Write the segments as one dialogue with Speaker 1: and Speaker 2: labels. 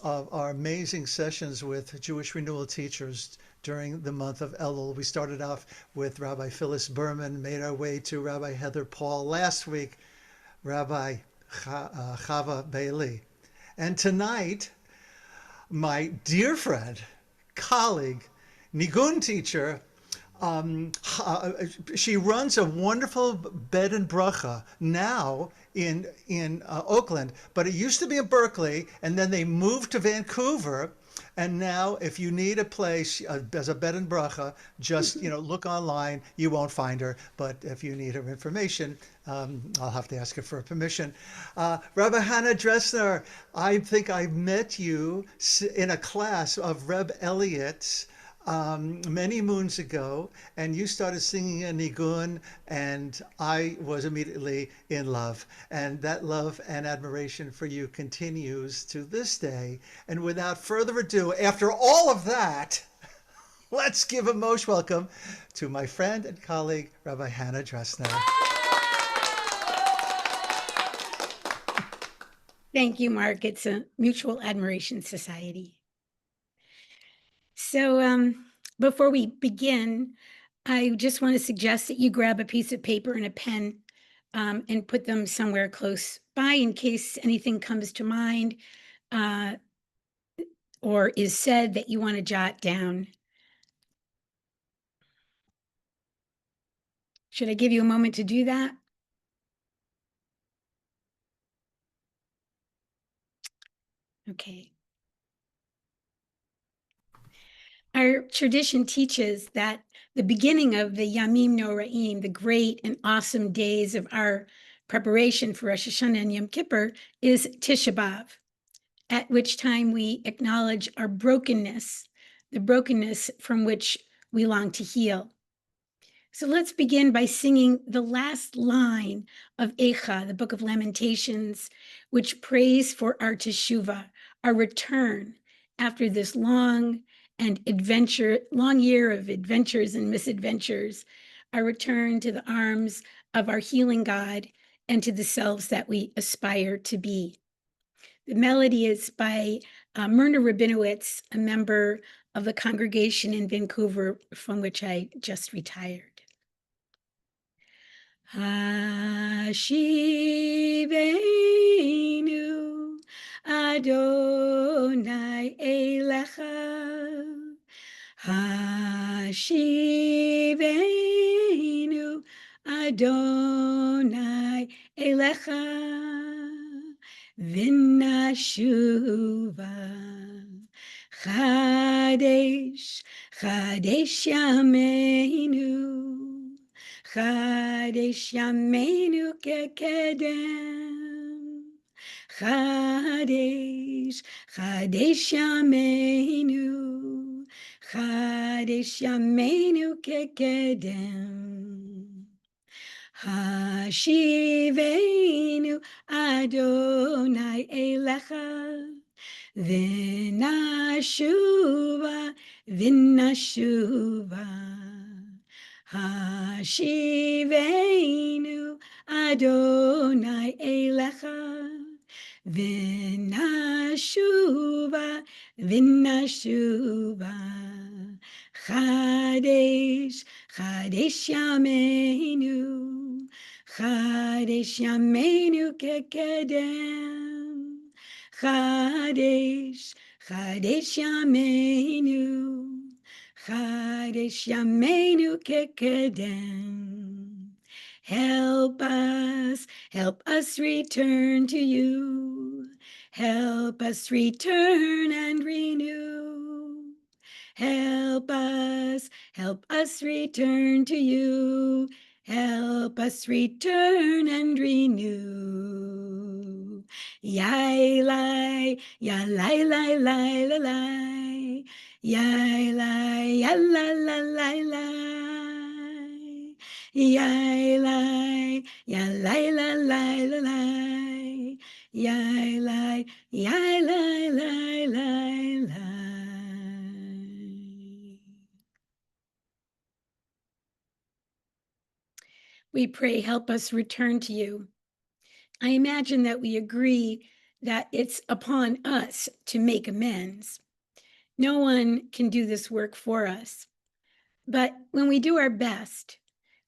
Speaker 1: of our amazing sessions with Jewish renewal teachers during the month of Elul. We started off with Rabbi Phyllis Berman, made our way to Rabbi Heather Paul last week, Rabbi Chava Bailey. And tonight, my dear friend, colleague, Nigun teacher, she runs a wonderful bed and bracha now in Oakland, but it used to be in Berkeley, and then they moved to Vancouver. And now, if you need a place as a bed and bracha, just look online. You won't find her, but if you need her information, I'll have to ask her for permission. Rabbi Hannah Dresner, I think I met you in a class of Reb Elliott's many moons ago, and you started singing a nigun, and I was immediately in love. And that love and admiration for you continues to this day. And without further ado, after all of that, let's give a most welcome to my friend and colleague, Rabbi Hannah Dresner.
Speaker 2: Thank you, Mark. It's a mutual admiration society. So before we begin, I just want to suggest that you grab a piece of paper and a pen and put them somewhere close by in case anything comes to mind or is said that you want to jot down. Should I give you a moment to do that? Okay. Our tradition teaches that the beginning of the Yamim Noraim, the great and awesome days of our preparation for Rosh Hashanah and Yom Kippur, is Tisha B'Av, at which time we acknowledge our brokenness, the brokenness from which we long to heal. So let's begin by singing the last line of Eicha, the Book of Lamentations, which prays for our Teshuvah, our return after this long year of adventures and misadventures, our return to the arms of our healing God and to the selves that we aspire to be. The melody is by Myrna Rabinowitz, a member of the congregation in Vancouver from which I just retired. Hashivenu Adonai Elecha. Hashivenu Adonai Elecha. V'nashuva Chadesh Yameinu. Chadesh Yameinu kekedem. Chadesh Yameinu. Chadesh Yameinu kekedem. Hashivenu Adonai Elecha. V'nashuva Hashivenu Adonai Elecha. V'nashuva Chadesh Yameinu. Chadesh Yameinu kekedem. Chadesh Yameinu. Chadesh Yameinu kekedem. Help us return to you. Help us return and renew. Help us return to you. Help us return and renew. Yailai, yalai, lai, lai, la, lai. Yailai, yala, la, lai, lai. Yailai, yalai, la, lai, la, lai. Yailai, yalai, lai, lai, lai. We pray, help us return to you. I imagine that we agree that it's upon us to make amends. No one can do this work for us. But when we do our best,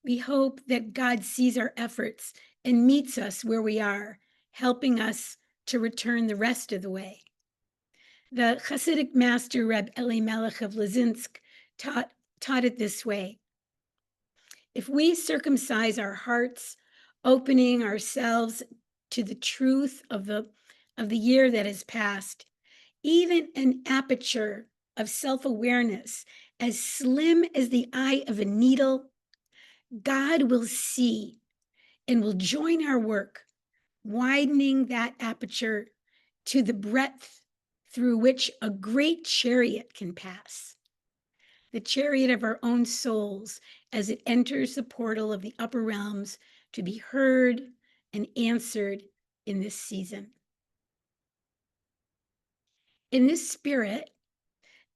Speaker 2: we hope that God sees our efforts and meets us where we are, helping us to return the rest of the way. The Hasidic master Reb Elimelech of Lizinsk taught it this way. If we circumcise our hearts, opening ourselves to the truth of the year that has passed, even an aperture of self-awareness as slim as the eye of a needle, God will see and will join our work, widening that aperture to the breadth through which a great chariot can pass, the chariot of our own souls as it enters the portal of the upper realms to be heard and answered in this season. In this spirit,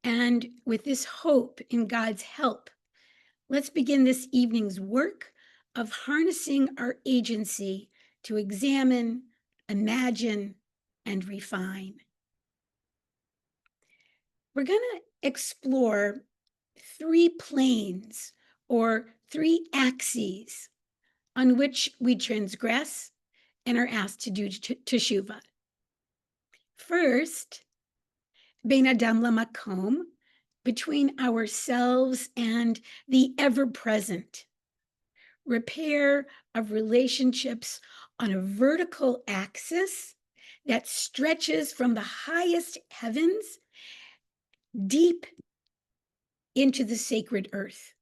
Speaker 2: and with this hope in God's help, let's begin this evening's work of harnessing our agency to examine, imagine, and refine. We're going to explore 3 planes or 3 axes on which we transgress and are asked to do Teshuvah. First, Bein Adam Lamakom, between ourselves and the ever-present. Repair of relationships on a vertical axis that stretches from the highest heavens deep into the sacred earth.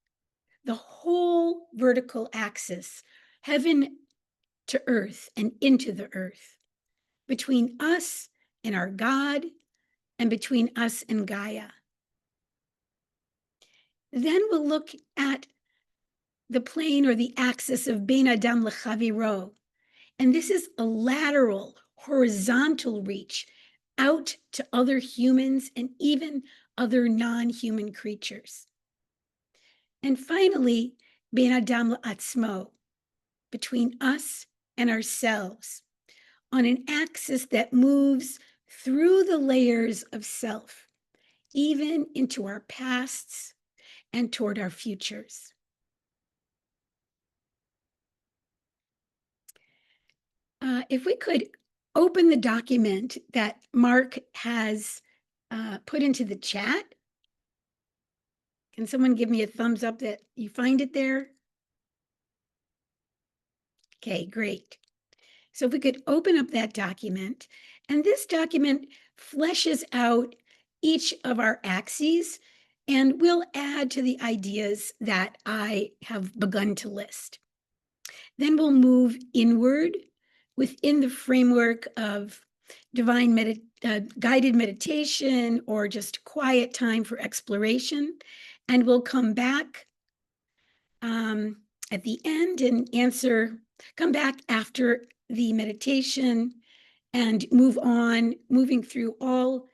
Speaker 2: The whole vertical axis, heaven to earth and into the earth, between us and our God, and between us and Gaia. Then we'll look at the plane or the axis of Bein Adam Lechaviro. And this is a lateral, horizontal reach out to other humans and even other non-human creatures. And finally, Bein Adam La'atzmo, between us and ourselves, on an axis that moves through the layers of self, even into our pasts and toward our futures. If we could open the document that Mark has put into the chat. Can someone give me a thumbs up that you find it there? Okay, great. So if we could open up that document, and this document fleshes out each of our axes, and we'll add to the ideas that I have begun to list. Then we'll move inward within the framework of divine guided meditation or just quiet time for exploration. And we'll come back at the end and come back after the meditation and moving through all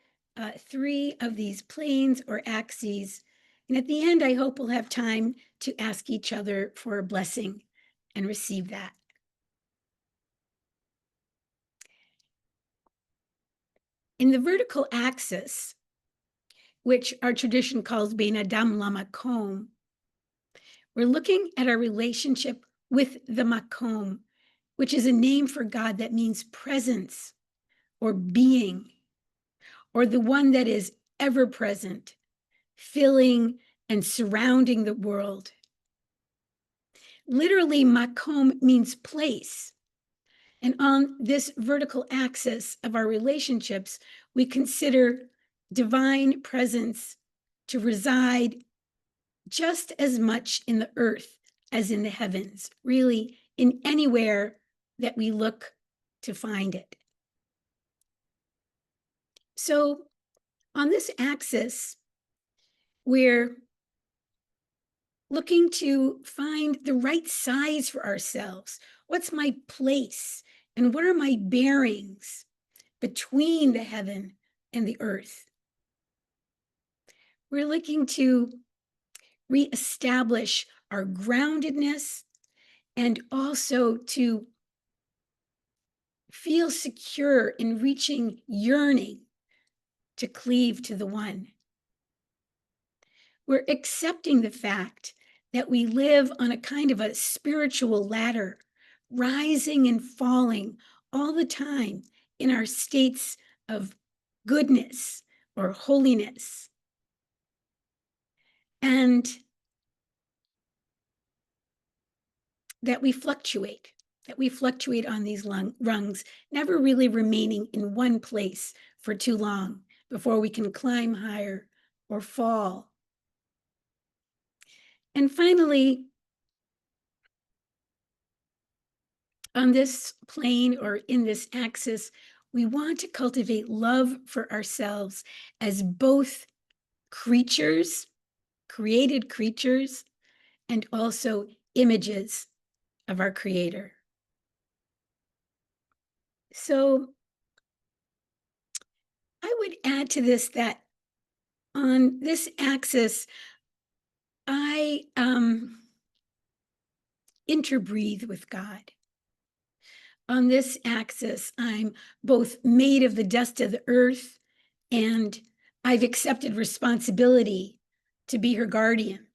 Speaker 2: 3 of these planes or axes. And at the end, I hope we'll have time to ask each other for a blessing and receive that. In the vertical axis, which our tradition calls Bein Adam Lamakom, we're looking at our relationship with the Makom, which is a name for God that means presence or being, or the one that is ever present, filling and surrounding the world. Literally, Makom means place. And on this vertical axis of our relationships, we consider divine presence to reside just as much in the earth as in the heavens, really in anywhere that we look to find it. So on this axis, we're looking to find the right size for ourselves. What's my place? And what are my bearings between the heaven and the earth? We're looking to reestablish our groundedness and also to feel secure in reaching yearning to cleave to the one. We're accepting the fact that we live on a kind of a spiritual ladder, rising and falling all the time in our states of goodness or holiness. And that we fluctuate on these rungs, never really remaining in one place for too long before we can climb higher or fall. And finally, on this plane or in this axis, we want to cultivate love for ourselves as both creatures, created creatures, and also images of our Creator. So I would add to this that on this axis, I interbreathe with God. On this axis, I'm both made of the dust of the earth and I've accepted responsibility to be her guardian.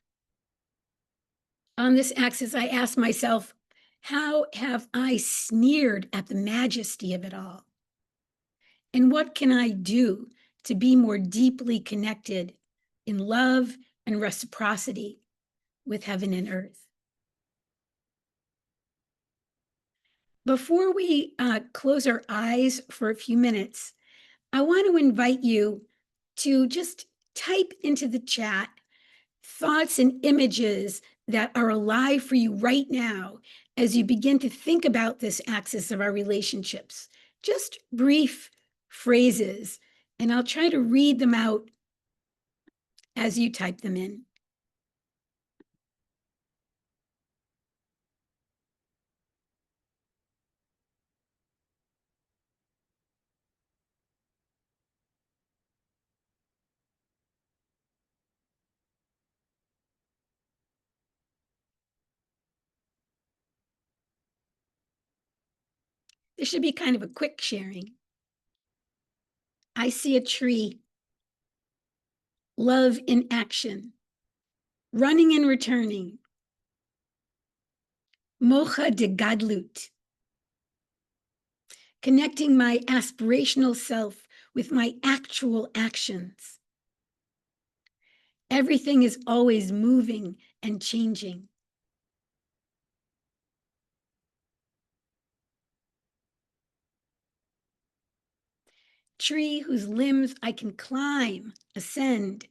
Speaker 2: On this axis, I ask myself, how have I sneered at the majesty of it all? And what can I do to be more deeply connected in love and reciprocity with heaven and earth? Before we close our eyes for a few minutes, I want to invite you to just type into the chat thoughts and images that are alive for you right now as you begin to think about this axis of our relationships. Just brief phrases, and I'll try to read them out as you type them in. This should be kind of a quick sharing. I see a tree. Love in action. Running and returning. Mocha de gadlut. Connecting my aspirational self with my actual actions. Everything is always moving and changing. Tree whose limbs I can climb, ascend.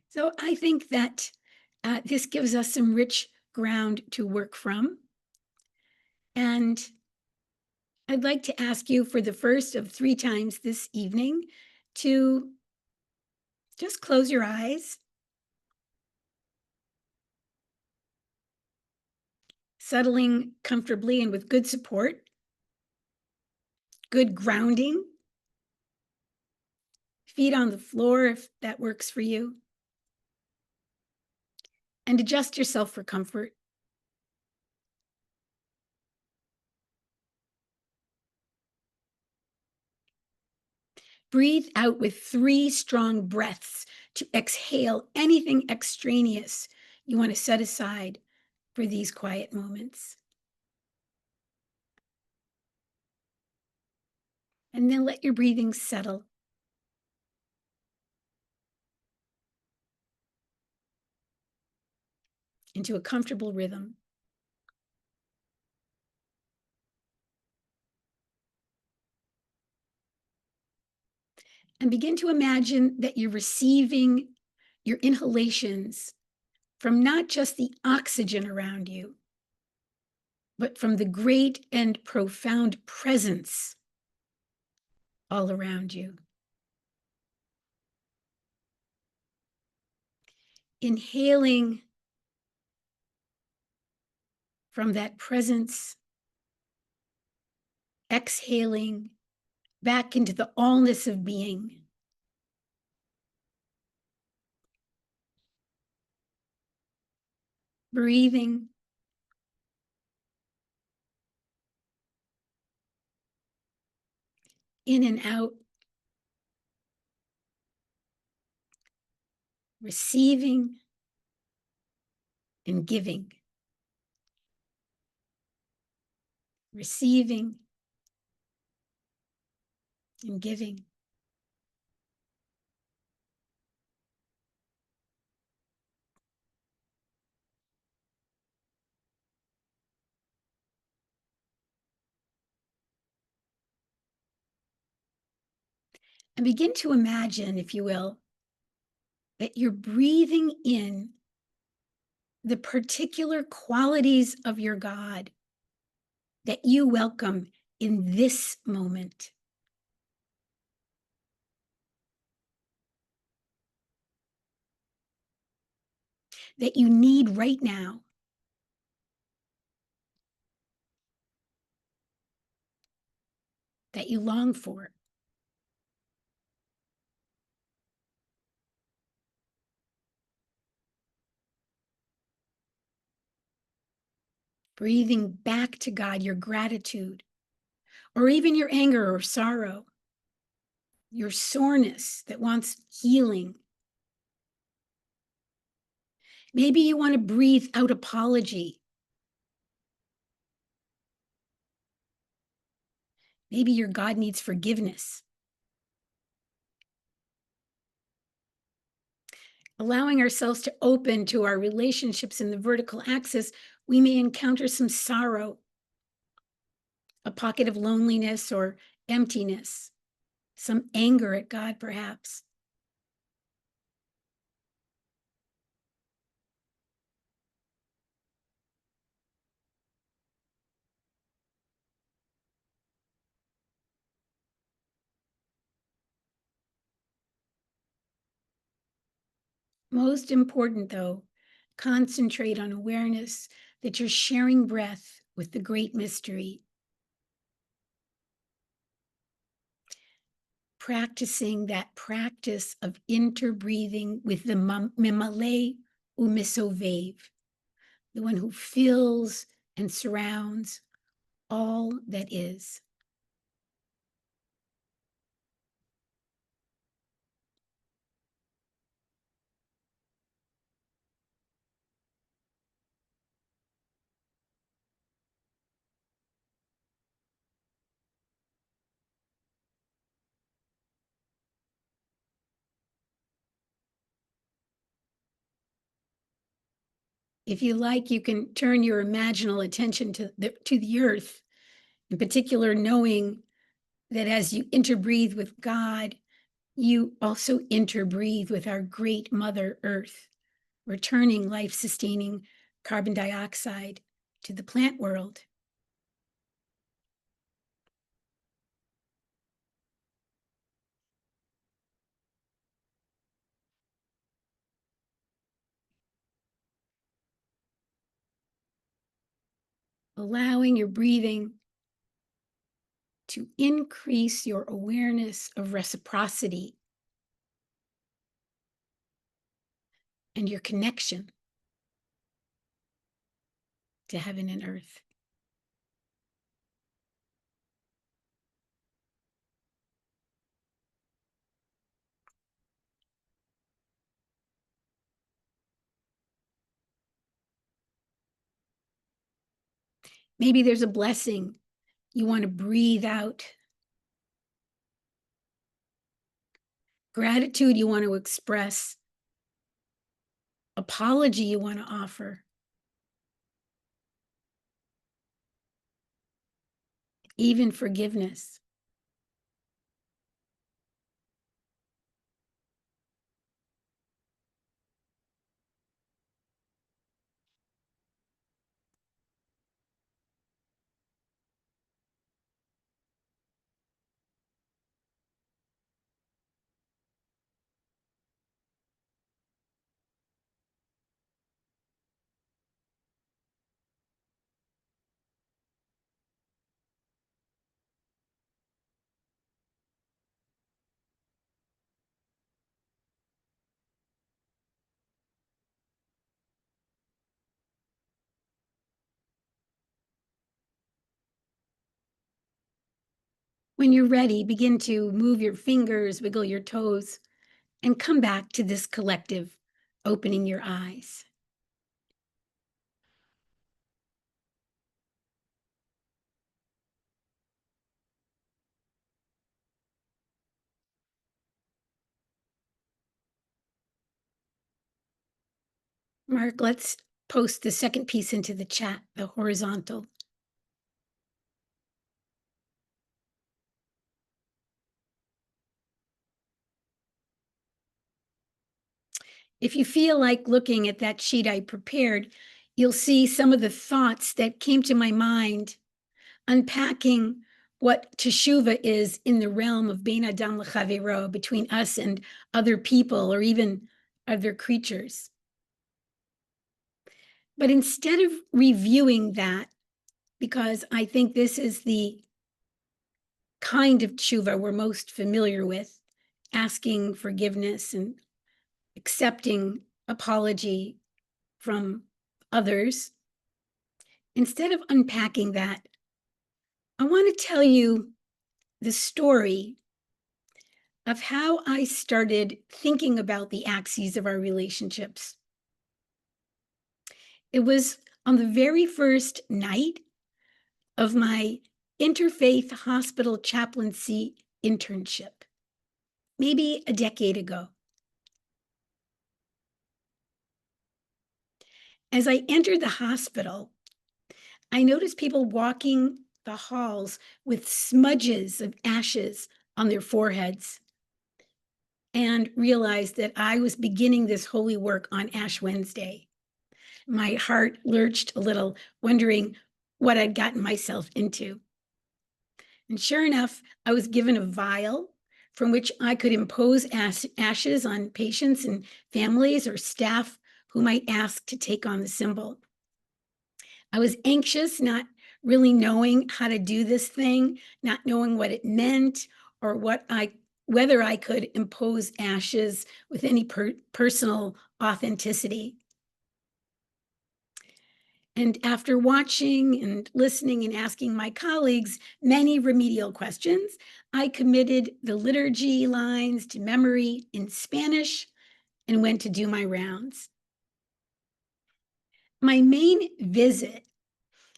Speaker 2: So I think that this gives us some rich ground to work from. And I'd like to ask you for the first of 3 times this evening to just close your eyes, settling comfortably and with good support, good grounding, feet on the floor if that works for you, and adjust yourself for comfort. Breathe out with 3 strong breaths to exhale anything extraneous you want to set aside for these quiet moments. And then let your breathing settle. Into a comfortable rhythm. And begin to imagine that you're receiving your inhalations from not just the oxygen around you, but from the great and profound presence all around you. Inhaling from that presence, exhaling back into the allness of being. Breathing. In and out. Receiving and giving. Receiving and giving. And begin to imagine, if you will, that you're breathing in the particular qualities of your God that you welcome in this moment. That you need right now. That you long for. Breathing back to God your gratitude, or even your anger or sorrow, your soreness that wants healing. Maybe you want to breathe out apology. Maybe your God needs forgiveness. Allowing ourselves to open to our relationships in the vertical axis, we may encounter some sorrow, a pocket of loneliness or emptiness, some anger at God, perhaps. Most important, though, concentrate on awareness that you're sharing breath with the great mystery. Practicing that practice of interbreathing with the Mimale Umisovev, the one who fills and surrounds all that is. If you like, you can turn your imaginal attention to the earth, in particular, knowing that as you interbreathe with God, you also interbreathe with our great Mother Earth, returning life-sustaining carbon dioxide to the plant world. Allowing your breathing to increase your awareness of reciprocity and your connection to heaven and earth. Maybe there's a blessing you want to breathe out. Gratitude you want to express. Apology you want to offer. Even forgiveness. When you're ready, begin to move your fingers, wiggle your toes, and come back to this collective opening your eyes. Mark, let's post the second piece into the chat, the horizontal. If you feel like looking at that sheet I prepared, you'll see some of the thoughts that came to my mind, unpacking what Teshuvah is in the realm of Bein Adam L'Chavero, between us and other people or even other creatures. But instead of reviewing that, because I think this is the kind of Teshuvah we're most familiar with, asking forgiveness and accepting apology from others, instead of unpacking that, I want to tell you the story of how I started thinking about the axes of our relationships. It was on the very first night of my interfaith hospital chaplaincy internship, maybe a decade ago. As I entered the hospital, I noticed people walking the halls with smudges of ashes on their foreheads, and realized that I was beginning this holy work on Ash Wednesday. My heart lurched a little, wondering what I'd gotten myself into. And sure enough, I was given a vial from which I could impose ashes on patients and families or staff who might ask to take on the symbol. I was anxious, not really knowing how to do this thing, not knowing what it meant or whether I could impose ashes with any personal authenticity. And after watching and listening and asking my colleagues many remedial questions, I committed the liturgy lines to memory in Spanish and went to do my rounds. My main visit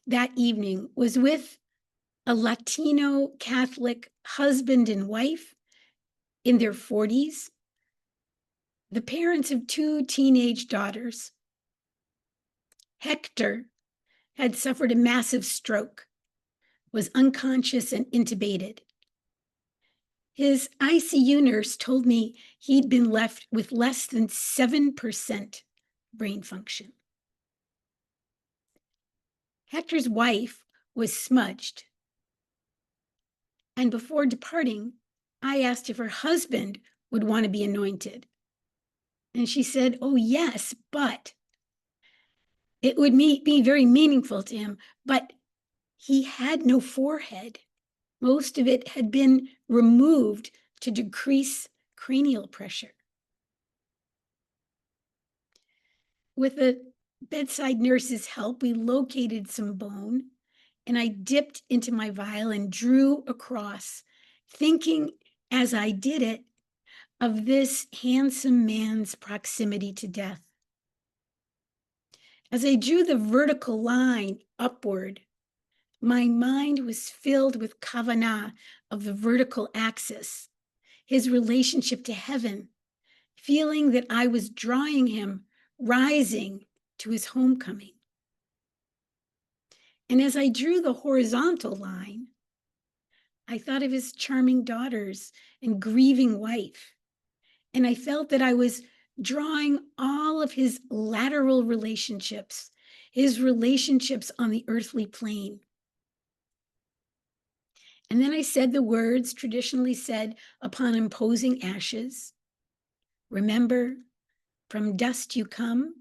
Speaker 2: that evening was with a Latino Catholic husband and wife in their 40s, the parents of two teenage daughters. Hector had suffered a massive stroke, was unconscious and intubated. His ICU nurse told me he'd been left with less than 7% brain function. Hector's wife was smudged. And before departing, I asked if her husband would want to be anointed. And she said, "Oh, yes, but it would be very meaningful to him, but he had no forehead. Most of it had been removed to decrease cranial pressure." With the bedside nurse's help, we located some bone, and I dipped into my vial and drew across, thinking as I did it of this handsome man's proximity to death. As I drew the vertical line upward, my mind was filled with kavanah of the vertical axis, his relationship to heaven, feeling that I was drawing him, rising to his homecoming. And as I drew the horizontal line, I thought of his charming daughters and grieving wife. And I felt that I was drawing all of his lateral relationships, his relationships on the earthly plane. And then I said the words traditionally said upon imposing ashes. Remember, from dust you come,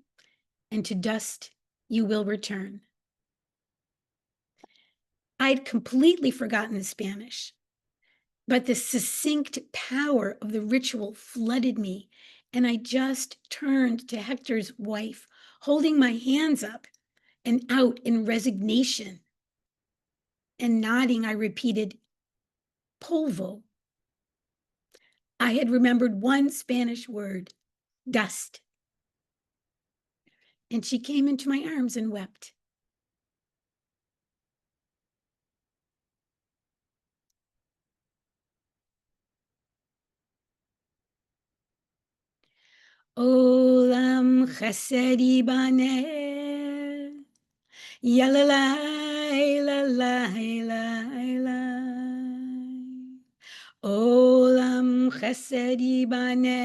Speaker 2: and to dust you will return. I'd completely forgotten the Spanish, but the succinct power of the ritual flooded me, and I just turned to Hector's wife, holding my hands up and out in resignation. And nodding, I repeated, polvo. I had remembered one Spanish word, dust. And she came into my arms and wept. Olam chesed ibaneh, yalalai, lalai, lalai. Olam chesed ibaneh,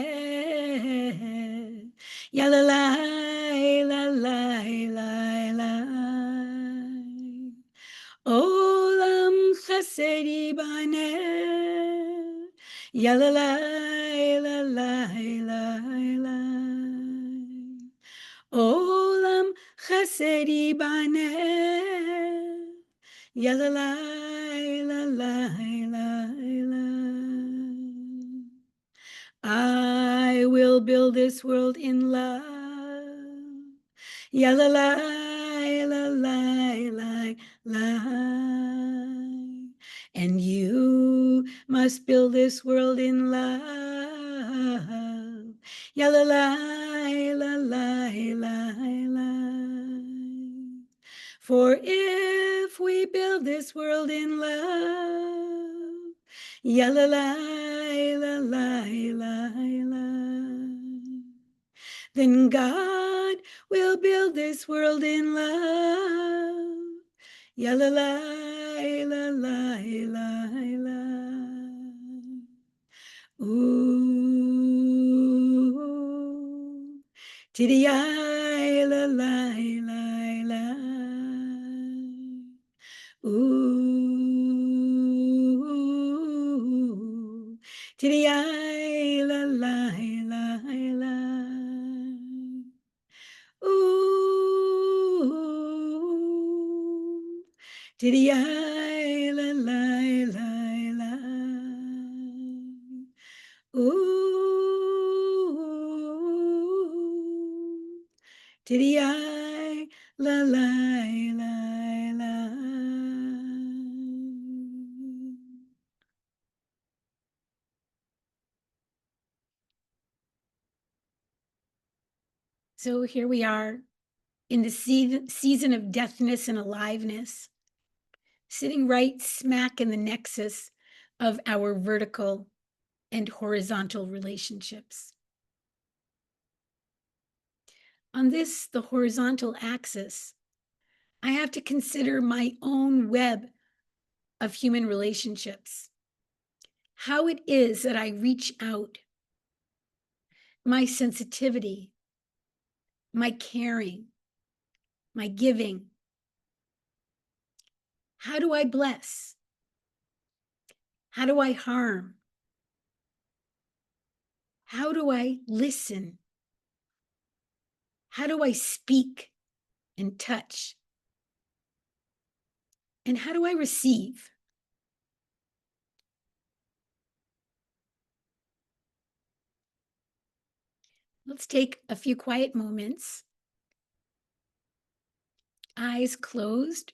Speaker 2: yalalai, lalai, lalai. Olam chesed ibaneh, yalalai, lalai, lalai. Olam chesed ibaneh, yalalai, lalai, lalai. I will build this world in love. Yalalai, lalai, lalai, lalai. And you must build this world in love. Yalalai, lalai, lalai, lalai. For if we build this world in love, yalalai, lalai, lalai, lalai, then God will build this world in love. Yalalai, lalai, lalai, lalai. Ooh, tidiyai, lalai, lalai, lalai. Ooh, tidiyai, lalai, lalai, lalai. Ooh, tidiyai, lalai, lalai, lalai. Ooh, tidiyai, lalai, lalai, lalai. So here we are in the season of deathness and aliveness, sitting right smack in the nexus of our vertical and horizontal relationships. On this, the horizontal axis, I have to consider my own web of human relationships, how it is that I reach out, my sensitivity, my caring, my giving. How do I bless? How do I harm? How do I listen? How do I speak and touch? And how do I receive? Let's take a few quiet moments, eyes closed,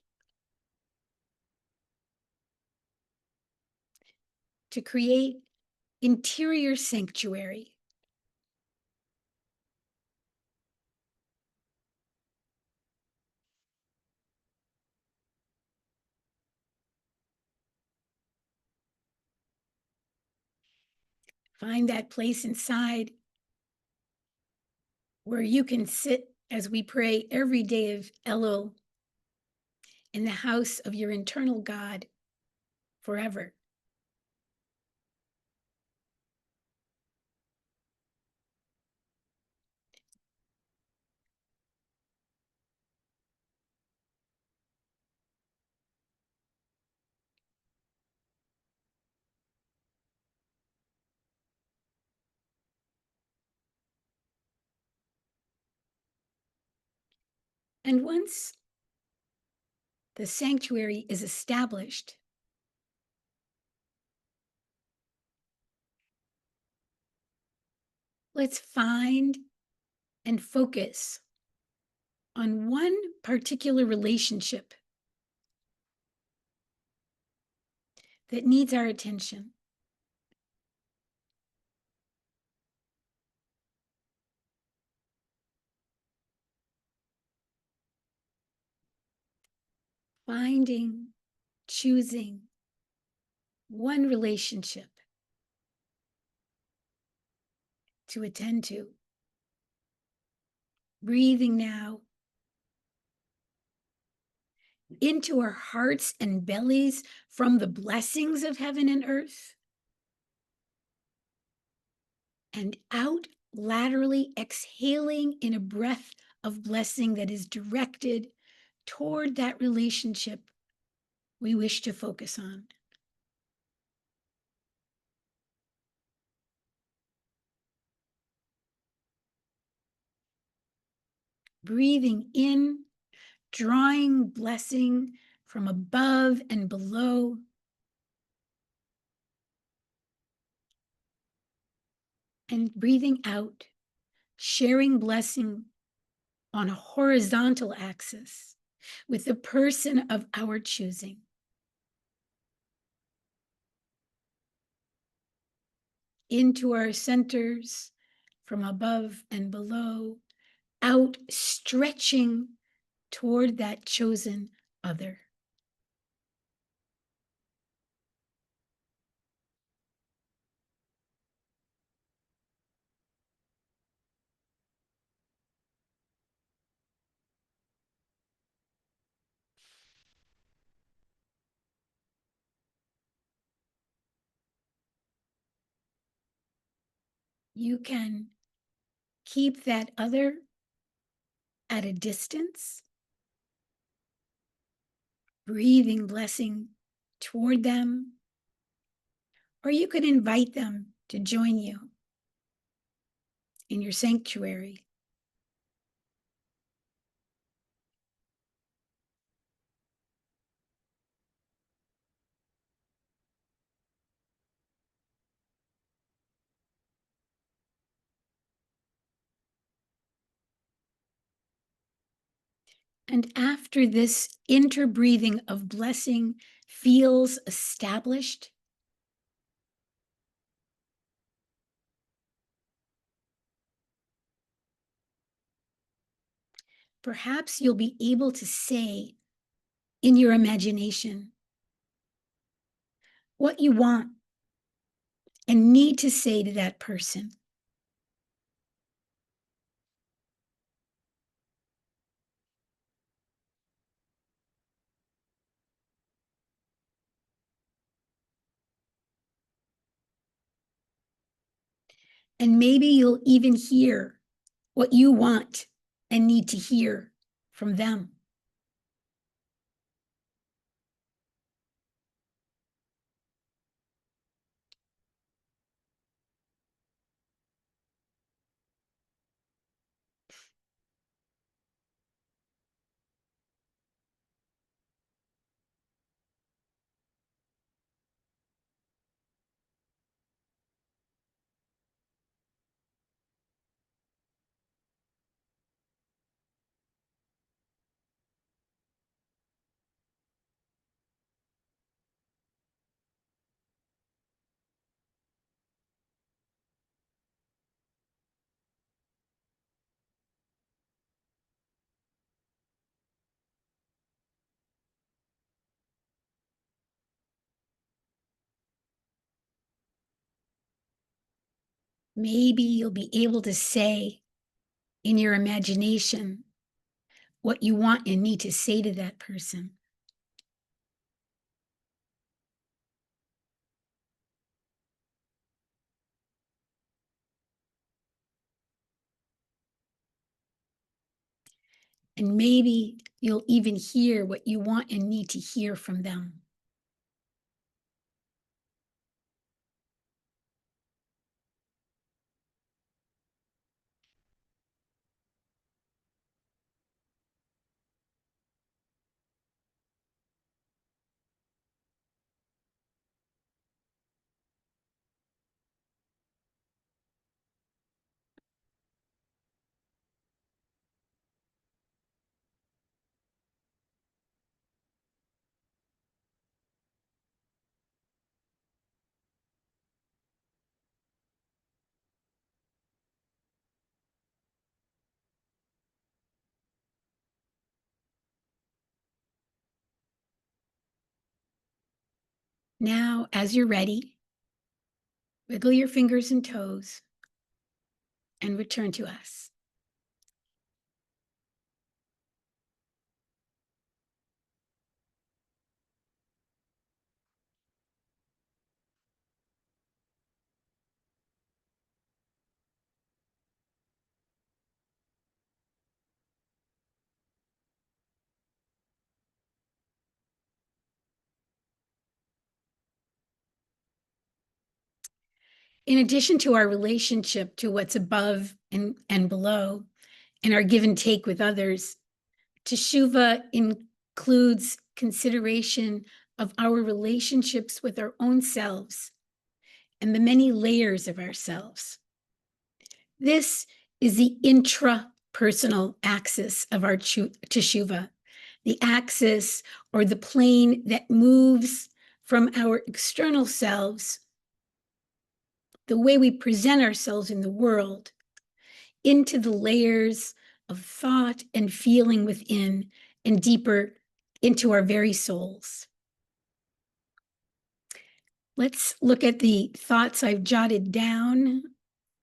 Speaker 2: to create interior sanctuary. Find that place inside where you can sit as we pray every day of Elul in the house of your internal God forever. And once the sanctuary is established, let's find and focus on one particular relationship that needs our attention. Finding, choosing one relationship to attend to. Breathing now into our hearts and bellies from the blessings of heaven and earth, and out laterally, exhaling in a breath of blessing that is directed toward that relationship we wish to focus on. Breathing in, drawing blessing from above and below. And breathing out, sharing blessing on a horizontal axis with the person of our choosing. Into our centers from above and below, out stretching toward that chosen other. You can keep that other at a distance, breathing blessing toward them, or you could invite them to join you in your sanctuary. And after this interbreathing of blessing feels established, perhaps you'll be able to say in your imagination what you want and need to say to that person. And maybe you'll even hear what you want and need to hear from them. Maybe you'll be able to say in your imagination what you want and need to say to that person. And maybe you'll even hear what you want and need to hear from them. Now, as you're ready, wiggle your fingers and toes and return to us. In addition to our relationship to what's above and below, and our give and take with others, Teshuvah includes consideration of our relationships with our own selves and the many layers of ourselves. This is the intrapersonal axis of our Teshuvah, the axis or the plane that moves from our external selves, the way we present ourselves in the world, into the layers of thought and feeling within and deeper into our very souls. Let's look at the thoughts I've jotted down.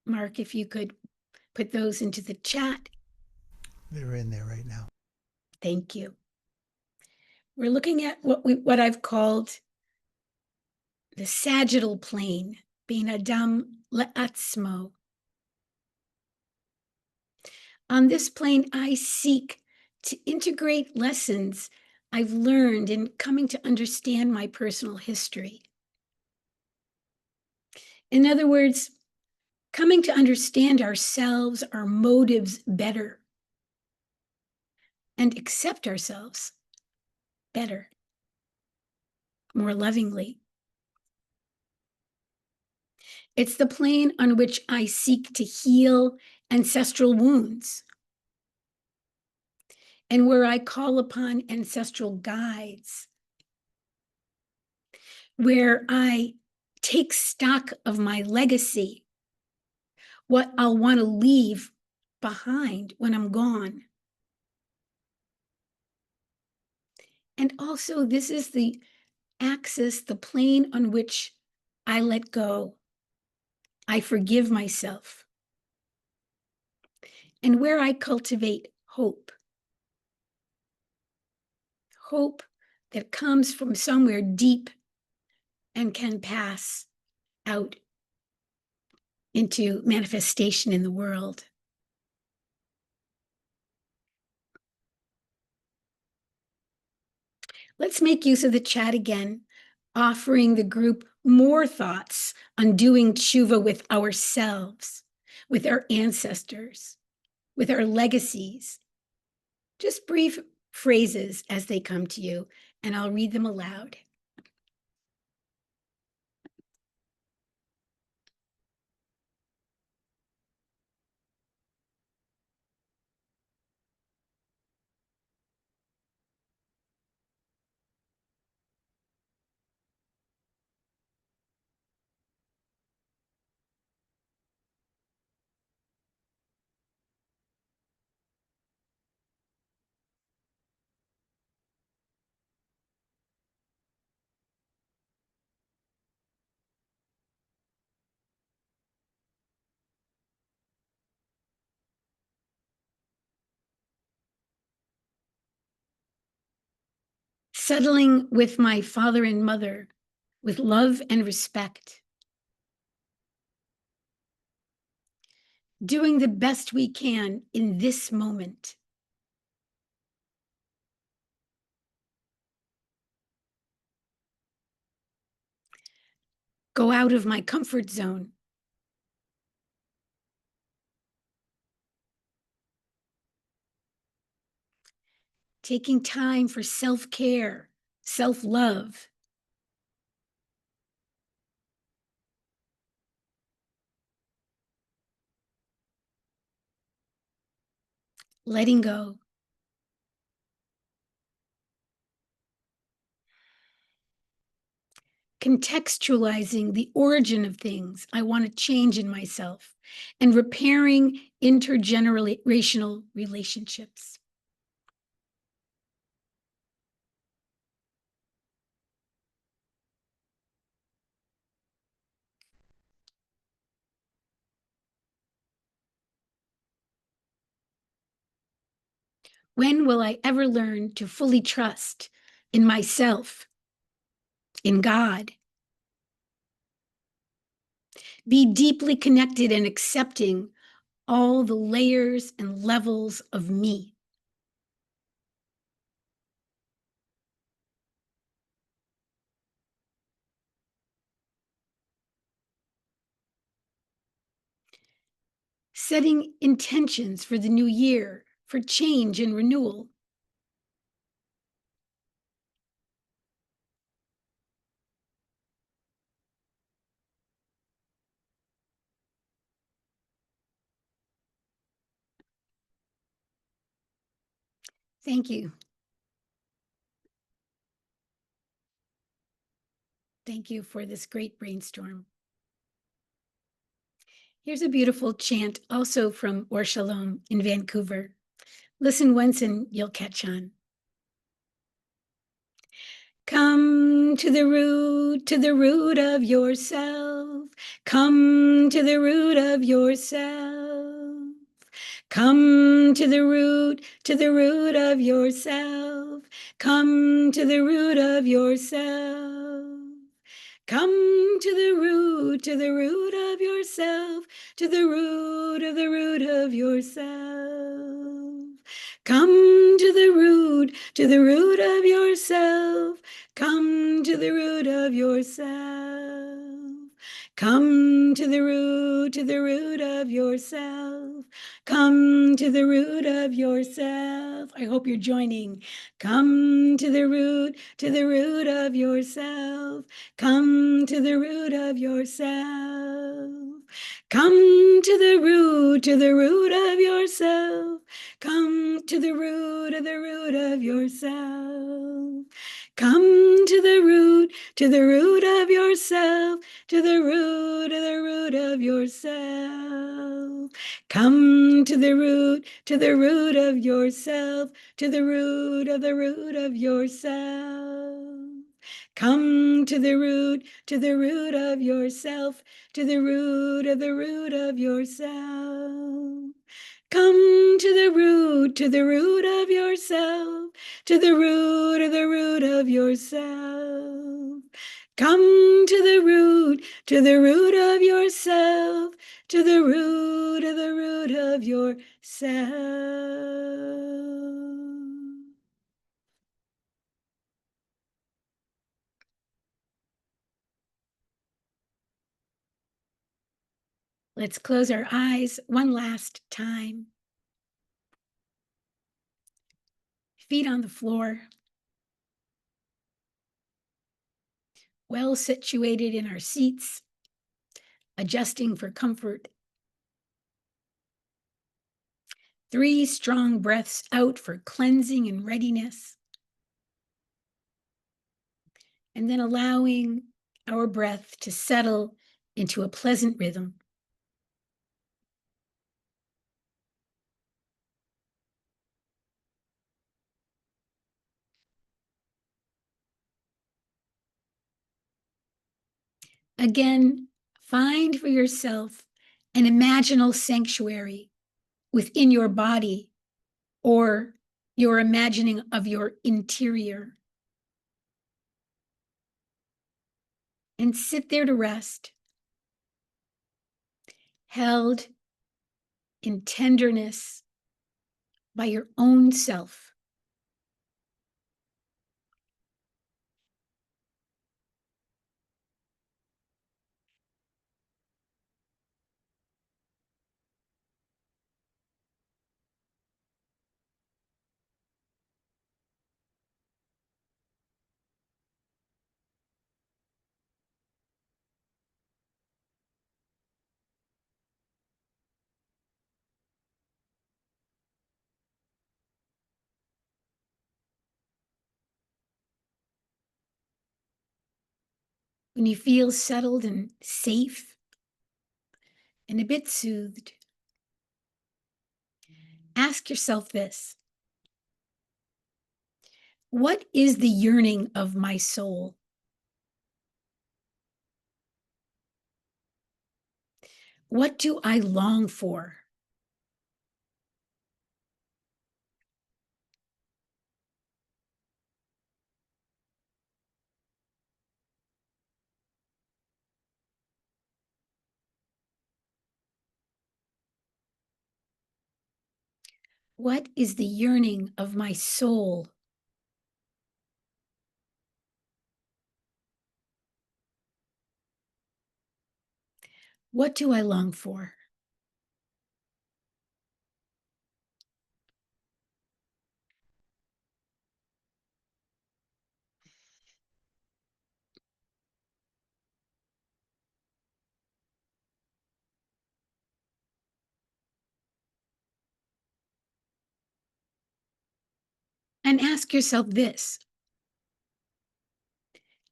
Speaker 2: Mark, if you could put those into the chat.
Speaker 1: They're in there right now.
Speaker 2: Thank you. We're looking at what I've called the sagittal plane, being Adam le'atzmo. On this plane, I seek to integrate lessons I've learned in coming to understand my personal history. In other words, coming to understand ourselves, our motives better, and accept ourselves better, more lovingly. It's the plane on which I seek to heal ancestral wounds, and where I call upon ancestral guides, where I take stock of my legacy, what I'll want to leave behind when I'm gone. And also, this is the axis, the plane on which I let go. I forgive myself. And where I cultivate hope. Hope that comes from somewhere deep and can pass out into manifestation in the world. Let's make use of the chat again, offering the group more thoughts on doing tshuva with ourselves, with our ancestors, with our legacies. Just brief phrases as they come to you, and I'll read them aloud. Settling with my father and mother with love and respect. Doing the best we can in this moment. Go out of my comfort zone. Taking time for self-care, self-love. Letting go. Contextualizing the origin of things I want to change in myself and repairing intergenerational relationships. When will I ever learn to fully trust in myself, in God? Be deeply connected and accepting all the layers and levels of me. Setting intentions for the new year, for change and renewal. Thank you. Thank you for this great brainstorm. Here's a beautiful chant also from Or Shalom in Vancouver. Listen once and you'll catch on. Come to the root of yourself. Come to the root of yourself. Come to the root of yourself. Come to the root of yourself. Come to the root of yourself, to the root of yourself. Come to the root of yourself. Come to the root of yourself. Come to the root of yourself. Come to the root of yourself. I hope you're joining. Come to the root of yourself. Come to the root of yourself. Come to the root of yourself. Come to the root of yourself. Come to the root of yourself, to the root of yourself. Come to the root of yourself, to the root of yourself. Come to the root of yourself, to the root of yourself. Come to the root of yourself, to the root of yourself. Come to the root of yourself, to the root of yourself. Let's close our eyes one last time. Feet on the floor, well situated in our seats, adjusting for comfort. 3 strong breaths out for cleansing and readiness. And then allowing our breath to settle into a pleasant rhythm. Again, find for yourself an imaginal sanctuary within your body or your imagining of your interior. And sit there to rest, held in tenderness by your own self. When you feel settled and safe and a bit soothed, ask yourself this: what is the yearning of my soul? What do I long for? What is the yearning of my soul? What do I long for? And ask yourself this: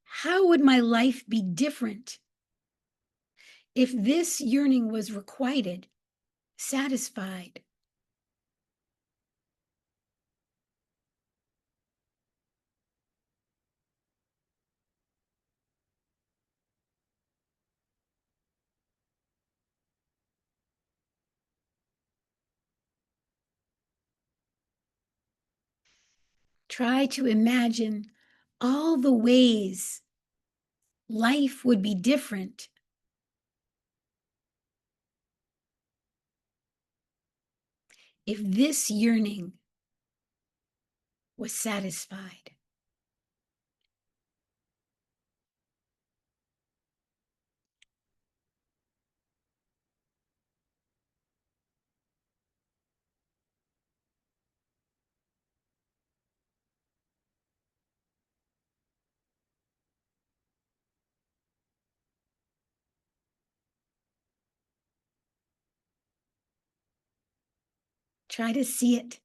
Speaker 2: how would my life be different if this yearning was requited, satisfied? Try to imagine all the ways life would be different if this yearning was satisfied. Try to see it.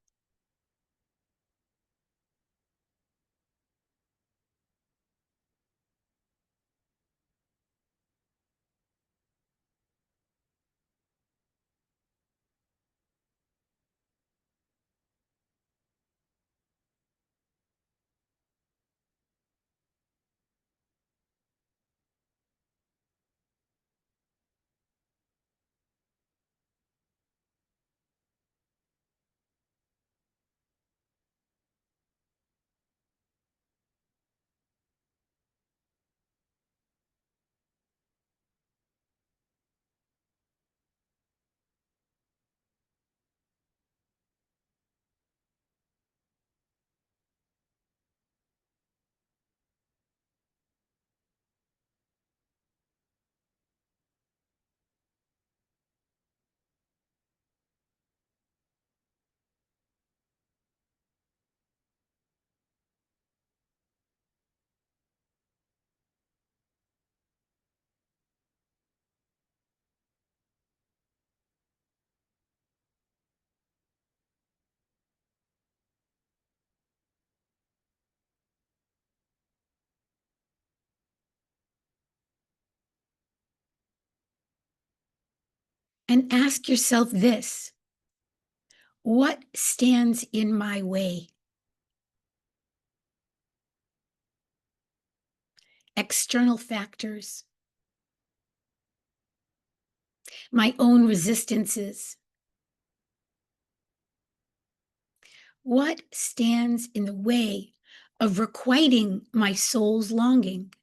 Speaker 2: And ask yourself this: what stands in my way? External factors, my own resistances. What stands in the way of requiting my soul's longing?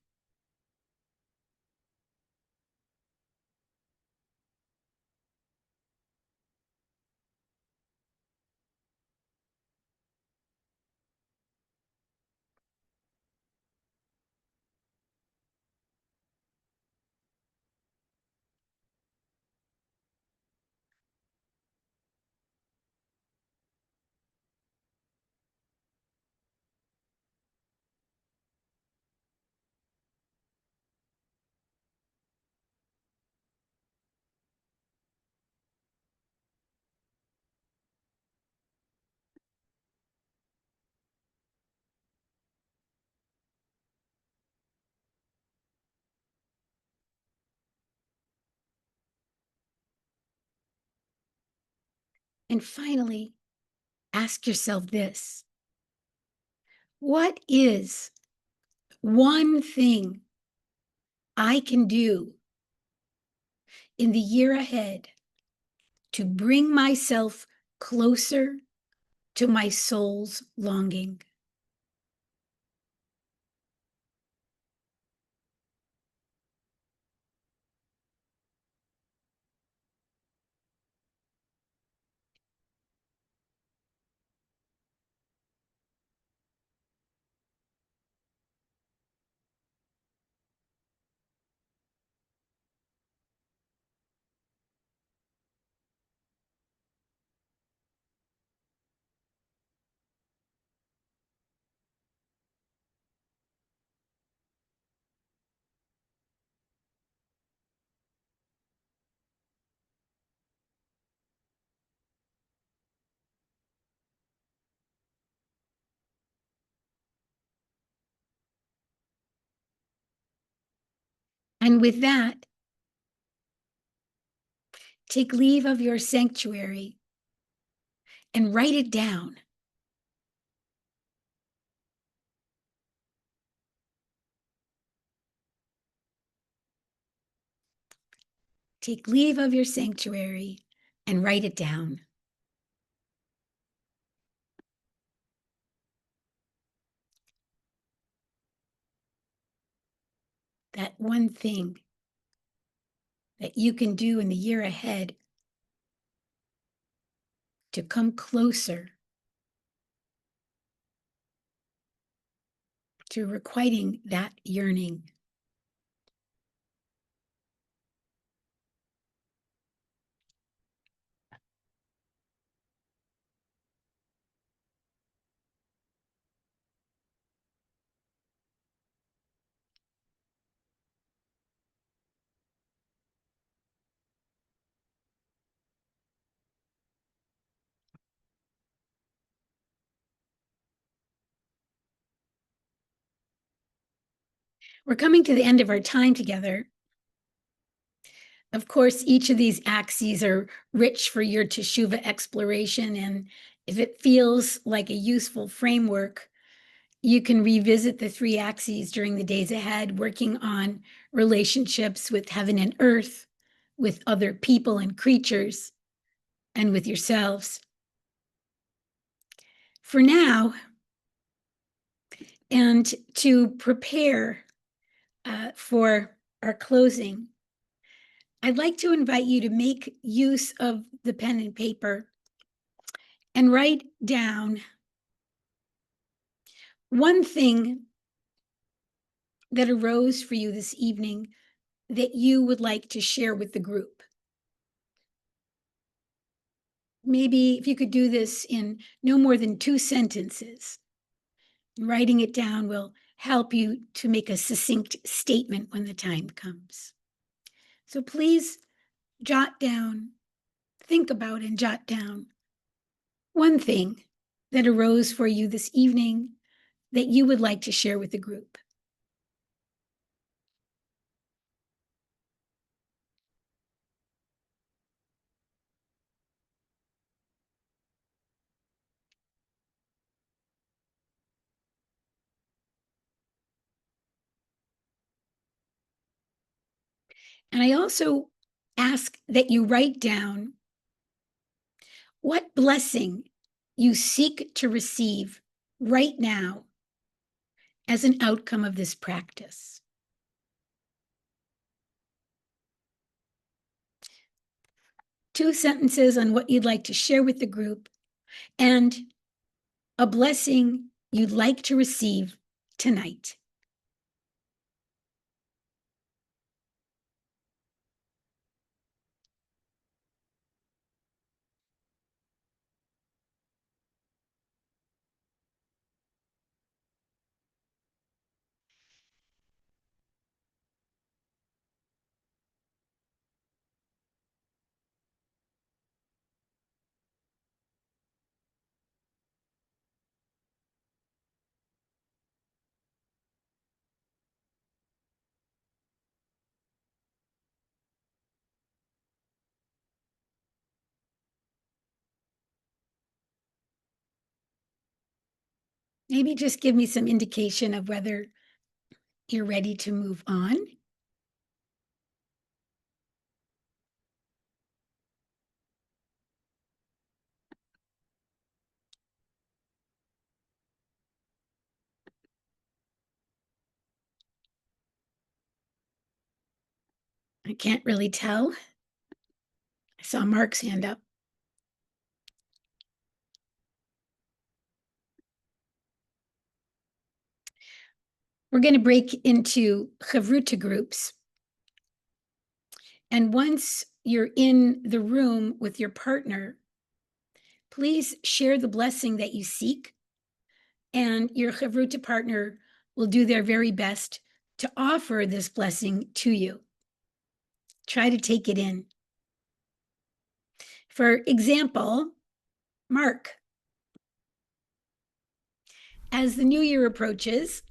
Speaker 2: And finally, ask yourself this: what is one thing I can do in the year ahead to bring myself closer to my soul's longing? And with that, take leave of your sanctuary and write it down. Take leave of your sanctuary and write it down. That one thing that you can do in the year ahead to come closer to requiting that yearning. We're coming to the end of our time together. Of course, each of these axes are rich for your Teshuvah exploration, and if it feels like a useful framework, you can revisit the three axes during the days ahead, working on relationships with heaven and earth, with other people and creatures, and with yourselves. For now, and to prepare for our closing, I'd like to invite you to make use of the pen and paper and write down one thing that arose for you this evening that you would like to share with the group. Maybe if you could do this in no more than 2 sentences. Writing it down will help you to make a succinct statement when the time comes. So please jot down, think about and jot down one thing that arose for you this evening that you would like to share with the group. And I also ask that you write down what blessing you seek to receive right now as an outcome of this practice. Two sentences on what you'd like to share with the group and a blessing you'd like to receive tonight. Maybe just give me some indication of whether you're ready to move on. I can't really tell. I saw Mark's hand up. We're going to break into chavruta groups. And once you're in the room with your partner, please share the blessing that you seek, and your chavruta partner will do their very best to offer this blessing to you. Try to take it in. For example, Mark, as the new year approaches,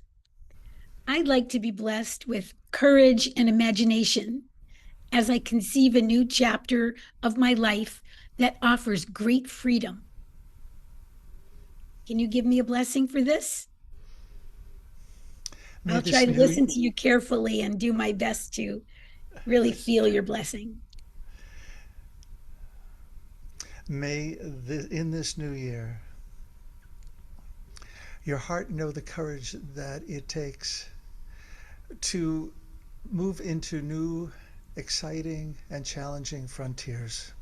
Speaker 2: I'd like to be blessed with courage and imagination as I conceive a new chapter of my life that offers great freedom. Can you give me a blessing for this?
Speaker 1: May
Speaker 2: I'll try
Speaker 1: this
Speaker 2: to
Speaker 1: new
Speaker 2: listen to you carefully and do my best to really feel your blessing.
Speaker 1: in this new year, your heart know the courage that it takes to move into new, exciting, and challenging frontiers,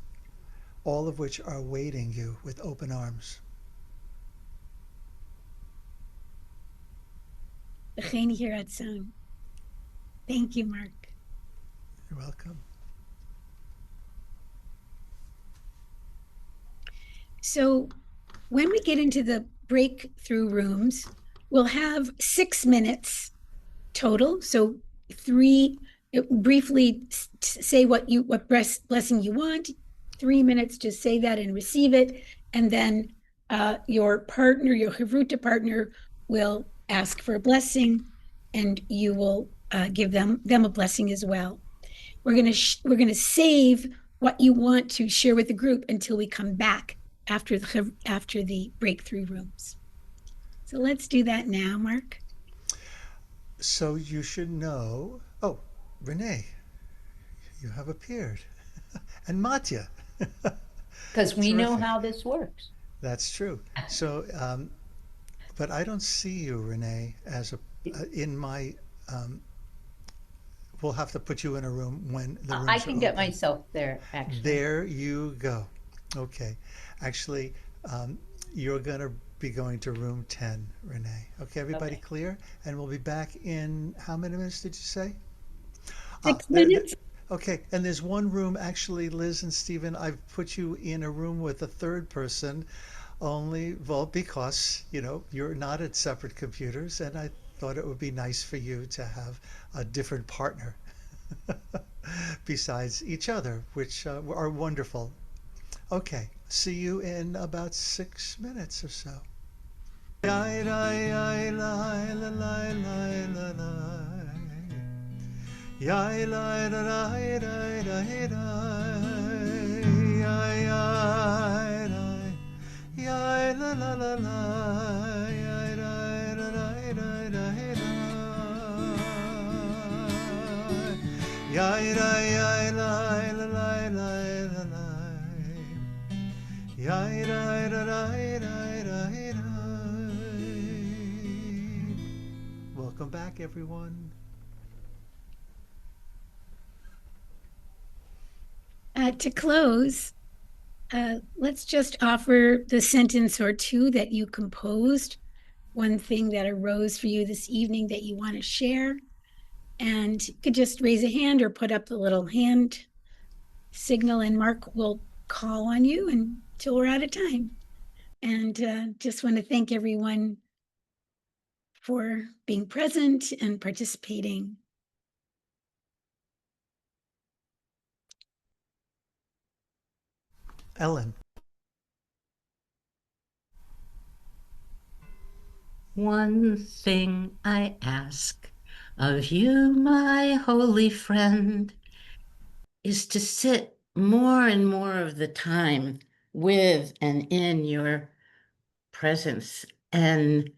Speaker 1: all of which are waiting you with open arms.
Speaker 2: Thank you, Mark.
Speaker 1: You're welcome.
Speaker 2: So when we get into the breakthrough rooms, we'll have 6 minutes total. So three, briefly say what blessing you want, 3 minutes to say that and receive it. And then your partner, your Havruta partner, will ask for a blessing and you will give them a blessing as well. We're gonna save what you want to share with the group until we come back after the breakthrough rooms. So let's do that now, Mark.
Speaker 1: So you should know. Oh, Renee, you have appeared. And Matya.
Speaker 3: Because we know
Speaker 1: Terrific.
Speaker 3: how this works.
Speaker 1: That's true. So, but I don't see you, Renee, as in my. We'll have to put you in a room when the rooms
Speaker 3: I
Speaker 1: are
Speaker 3: can get
Speaker 1: open.
Speaker 3: myself there, actually.
Speaker 1: There you go. Okay. Actually, you're going to be going to room 10, Renee. Okay, everybody
Speaker 3: Okay.
Speaker 1: clear? And we'll be back in how many minutes did you say?
Speaker 2: 6 minutes.
Speaker 1: Okay, and there's one room, actually, Liz and Stephen, I've put you in a room with a third person only, well, because, you're not at separate computers, and I thought it would be nice for you to have a different partner besides each other, which are wonderful. Okay, see you in about 6 minutes or so. Welcome back, everyone.
Speaker 2: To close, let's just offer the sentence or two that you composed, one thing that arose for you this evening that you want to share. And you could just raise a hand or put up the little hand signal, and Mark will call on you until we're out of time. And just want to thank everyone for being present and participating.
Speaker 1: Ellen.
Speaker 3: One thing I ask of you, my holy friend, is to sit more and more of the time with and in your presence, and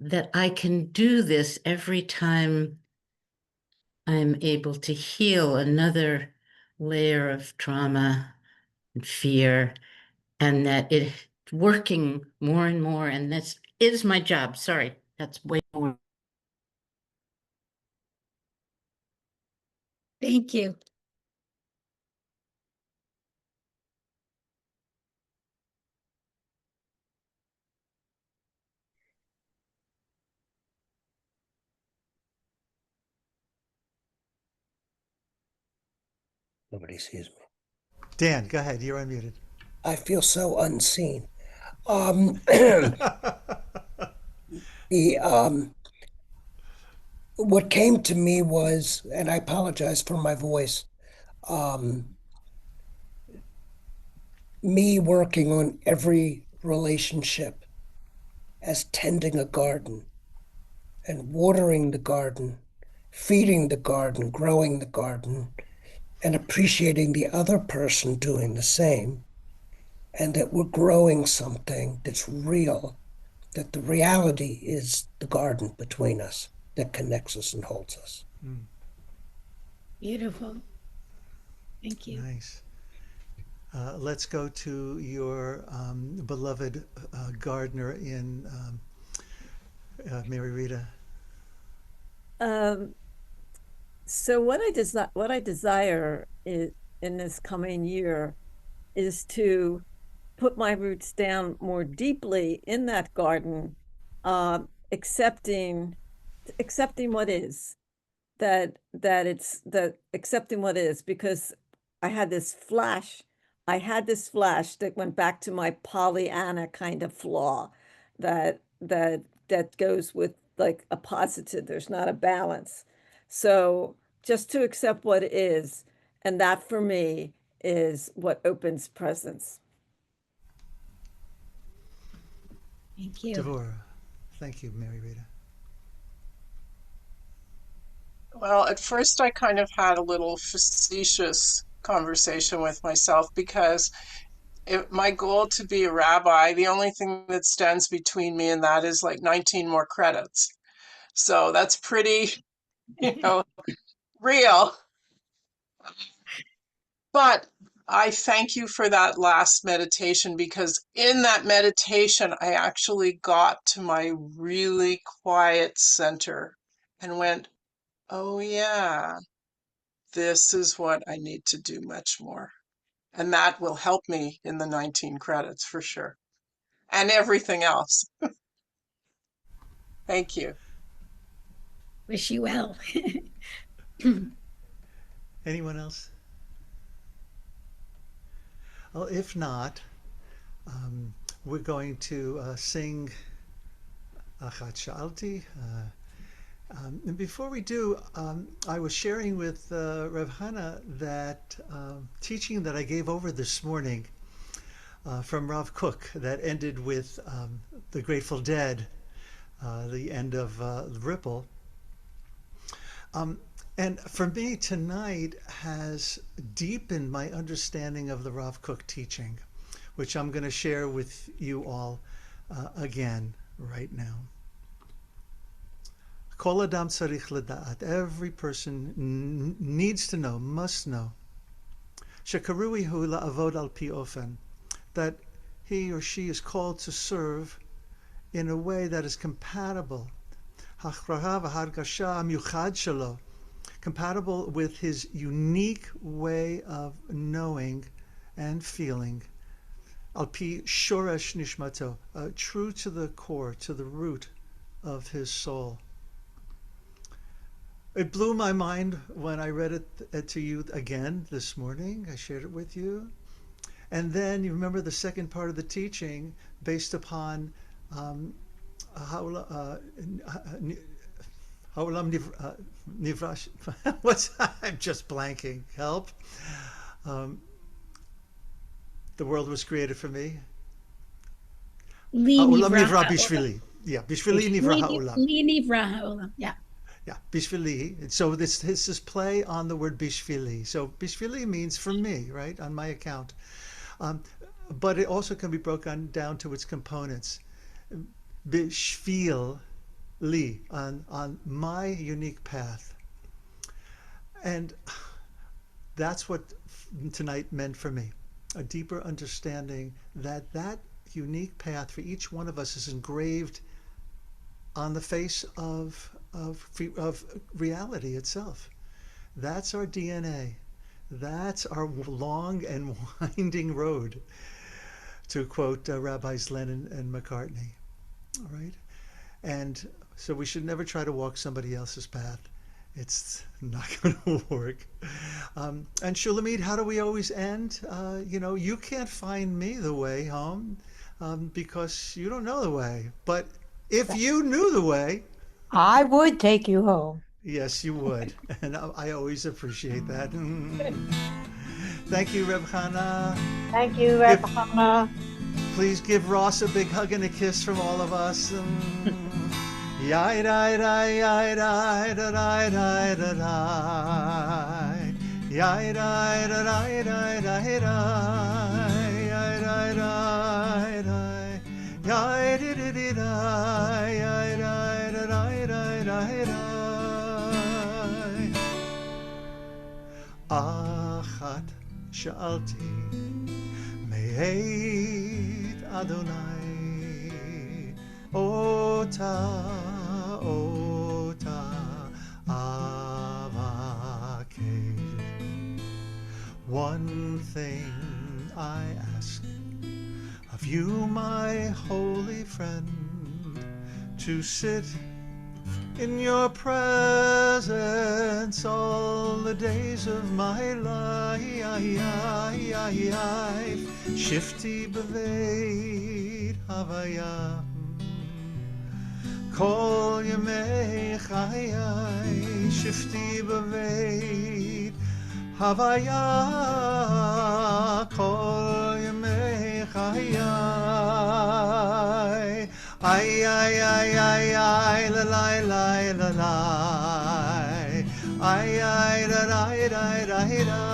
Speaker 3: that I can do this every time I'm able to heal another layer of trauma and fear, and that it's working more and more. And this is my job. Sorry, that's way more.
Speaker 2: Thank you.
Speaker 4: Nobody sees me.
Speaker 1: Dan, go ahead. You're unmuted.
Speaker 4: I feel so unseen. The what came to me was, and I apologize for my voice, me working on every relationship as tending a garden, and watering the garden, feeding the garden, growing the garden, and appreciating the other person doing the same, and that we're growing something that's real, that the reality is the garden between us that connects us and holds us.
Speaker 2: Beautiful. Thank you.
Speaker 1: Nice. Let's go to your beloved gardener in Mary Rita.
Speaker 5: So what I desire is, in this coming year, is to put my roots down more deeply in that garden, accepting what is, that accepting what is, because I had this flash that went back to my Pollyanna kind of flaw, that goes with like a positive. There's not a balance. So just to accept what is, and that for me is what opens presence.
Speaker 2: Thank you.
Speaker 1: Devorah. Thank you, Mary Rita.
Speaker 6: Well, at first I kind of had a little facetious conversation with myself because my goal to be a rabbi, the only thing that stands between me and that is like 19 more credits. So that's pretty, real. But I thank you for that last meditation, because in that meditation, I actually got to my really quiet center and went, oh yeah, this is what I need to do much more. And that will help me in the 19 credits for sure. And everything else. Thank you.
Speaker 2: Wish you well.
Speaker 1: Anyone else? Well, if not, we're going to sing Achat Sha'alti. And before we do, I was sharing with Rabbi Hannah that teaching that I gave over this morning from Rav Kook that ended with the Grateful Dead, the end of Ripple. And for me, tonight has deepened my understanding of the Rav Kook teaching, which I'm going to share with you all again right now. Kol adam tzarich leda'at. Every person needs to know, must know, shekarui hu la'avod al pi ofen, that he or she is called to serve in a way that is compatible, hachraha v'hargasha miyuchad shelo, compatible with his unique way of knowing and feeling, al pi shoresh nishmato, true to the core, to the root of his soul. It blew my mind when I read it to you again this morning. I shared it with you. And then you remember the second part of the teaching based upon Ha'olam Nivrash. I'm just blanking. Help. The world was created for me. Ha'olam nivra bishvili. Yeah, bishvili nivra ha'olam.
Speaker 2: Li nivra ha'olam. Yeah.
Speaker 1: Yeah, bishvili. So this is play on the word bishvili. So bishvili means for me, right, on my account. But it also can be broken down to its components. Bishvil li, on my unique path. And that's what tonight meant for me. A deeper understanding that that unique path for each one of us is engraved on the face of reality itself. That's our DNA. That's our long and winding road, to quote Rabbis Lennon and McCartney. All right? And so we should never try to walk somebody else's path. It's not going to work. And Shulamit, how do we always end? You can't find me the way home because you don't know the way. But if you knew the way,
Speaker 7: I would take you home.
Speaker 1: yes, you would. And I always appreciate that. Thank you, Reb Hannah.
Speaker 7: Thank you, Rabbi Hannah.
Speaker 1: Please give Ross a big hug and a kiss from all of us. Yai dai dai yai dai da dai dai da dai. Yai dai da dai dai dai dai. Yai dai dai dai. Yai di di di dai. Yai dai da dai dai dai dai. Achat שאלתי מאת אדוני אותה אבקש. One thing I ask of you, my holy friend, to sit in your presence all the days of my life. Shifty beveit havaya kol yemei chayai. Shifty beveit havaya kol yemei chayai. Ay, ay, ay, ay, ay, la, la, la, la, la. Ay, ay, da, da, da, da, da.